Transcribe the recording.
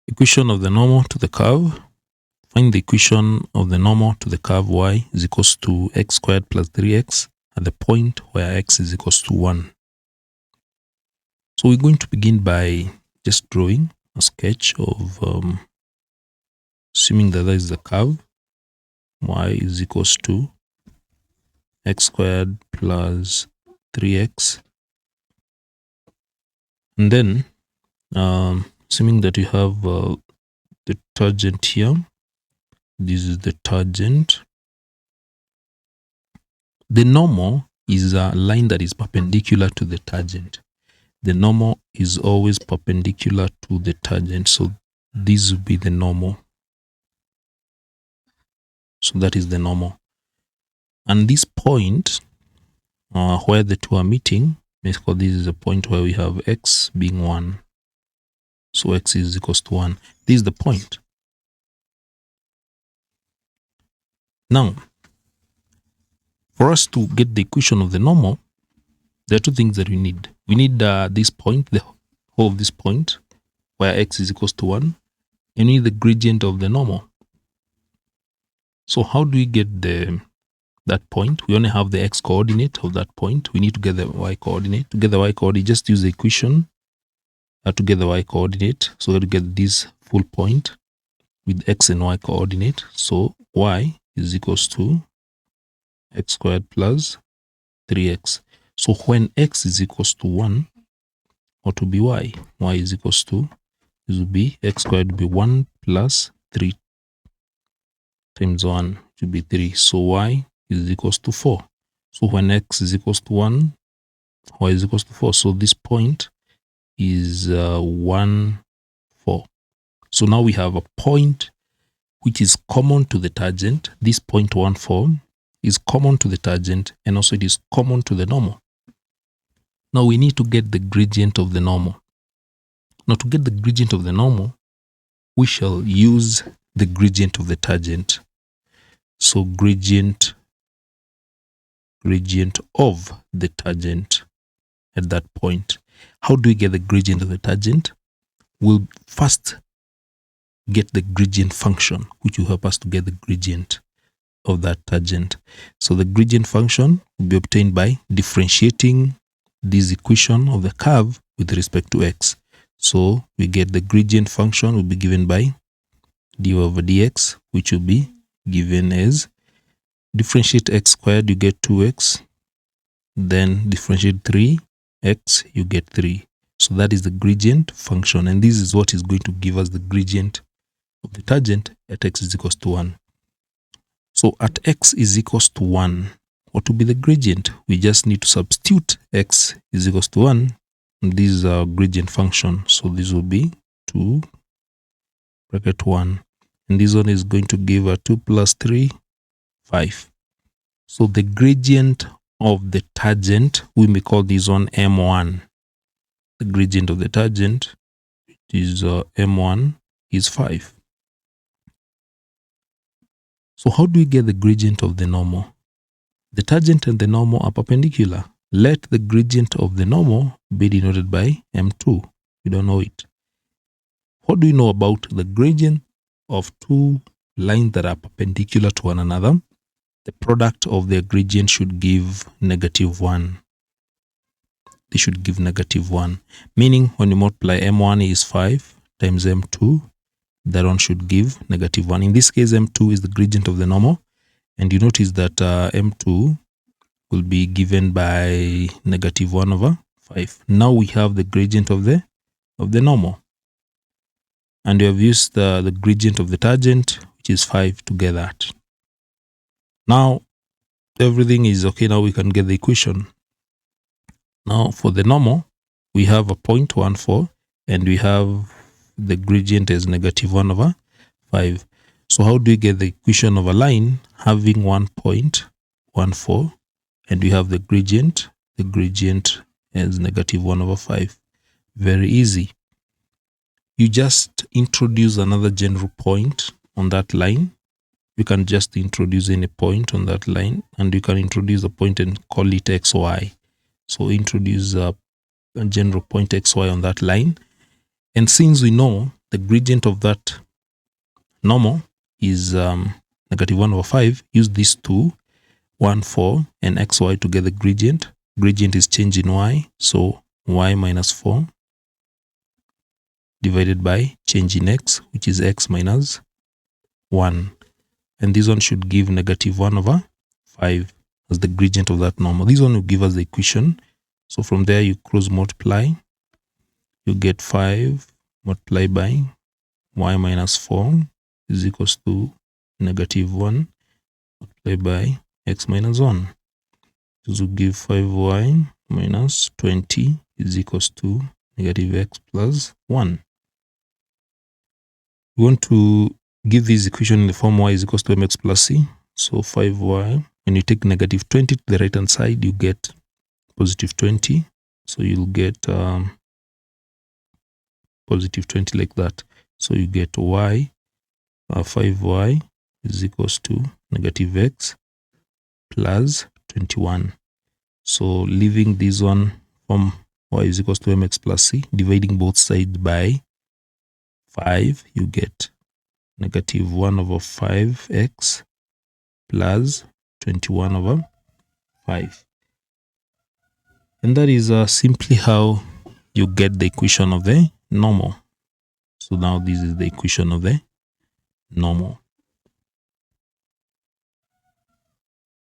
Equation of the normal to the curve. Find the equation of the normal to the curve y is equals to x squared plus 3x at the point where x is equals to 1. So we're going to begin by just drawing a sketch of, assuming that that is the curve, y is equals to x squared plus 3x. And then, assuming that you have the tangent here, this is the tangent. The normal is a line that is perpendicular to the tangent. The normal is always perpendicular to the tangent. So this will be the normal. So that is the normal. And this point where the two are meeting, let's call this is a point where we have x being 1. So x is equals to 1. This is the point. Now, for us to get the equation of the normal, there are two things that we need. We need this point, the whole of this point, where x is equals to 1, and we need the gradient of the normal. So how do we get that point? We only have the x coordinate of that point. We need to get the y coordinate. To get the y coordinate, just use the equation to get the y coordinate. So to get this full point with x and y coordinate. So y is equals to x squared plus 3x. So when x is equals to 1, what will be y? Y is equals to, this will be x squared will be 1 plus 3 times 1 to be 3. So y is equals to 4. So when x is equals to 1, y is equals to 4. So this point is 1, 4. So now we have a point which is common to the tangent. This point 1, 4 is common to the tangent, and also it is common to the normal. Now we need to get the gradient of the normal. Now to get the gradient of the normal, we shall use the gradient of the tangent. So gradient of the tangent at that point. How do we get the gradient of the tangent? We'll first get the gradient function, which will help us to get the gradient of that tangent. So the gradient function will be obtained by differentiating this equation of the curve with respect to x. So we get the gradient function will be given by dy over dx, which will be given as differentiate x squared, you get 2x, then differentiate 3x, you get 3. So that is the gradient function, and this is what is going to give us the gradient of the tangent at x is equals to 1. So at x is equals to 1, what will be the gradient? We just need to substitute x is equals to 1. And this is our gradient function. So this will be 2 bracket 1. And this one is going to give a 2 plus 3, 5. So the gradient of the tangent, we may call this one M1. The gradient of the tangent, which is M1, is 5. So how do we get the gradient of the normal? The tangent and the normal are perpendicular. Let the gradient of the normal be denoted by M2. We don't know it. What do you know about the gradient of two lines that are perpendicular to one another? The product of their gradient should give -1. They should give -1. Meaning when you multiply M1 is 5 times M2, that one should give -1. In this case, M2 is the gradient of the normal. And you notice that M2 will be given by -1 over 5. Now we have the gradient of the normal. And we have used the gradient of the tangent, which is 5, to get that. Now everything is okay. Now we can get the equation. Now for the normal, we have a point 1, 4, and we have the gradient as -1 over 5. So how do we get the equation of a line having 1 point, 1, 4, and we have the gradient as -1 over 5? Very easy. You just introduce another general point on that line. You can just introduce any point on that line, and you can introduce a point and call it xy. So introduce a general point xy on that line. And since we know the gradient of that normal is negative 1 over 5, use these two, 1, 4, and xy to get the gradient. Gradient is change in y, so y minus 4 divided by change in x, which is x minus 1. And this one should give negative 1 over 5 as the gradient of that normal. This one will give us the equation. So from there you cross multiply, you get 5 multiplied by y minus 4 is equals to negative 1 multiplied by x minus 1. This will give 5y minus 20 is equals to negative x plus 1. We want to give this equation in the form y is equals to mx plus c. So 5y, when you take negative 20 to the right hand side, you get positive 20. So you'll get positive 20 like that. So you get y, 5y is equals to negative x plus 21. So leaving this one from y is equals to mx plus c, dividing both sides by 5, you get negative 1 over 5x plus 21 over 5. And that is simply how you get the equation of the normal. So now this is the equation of the normal.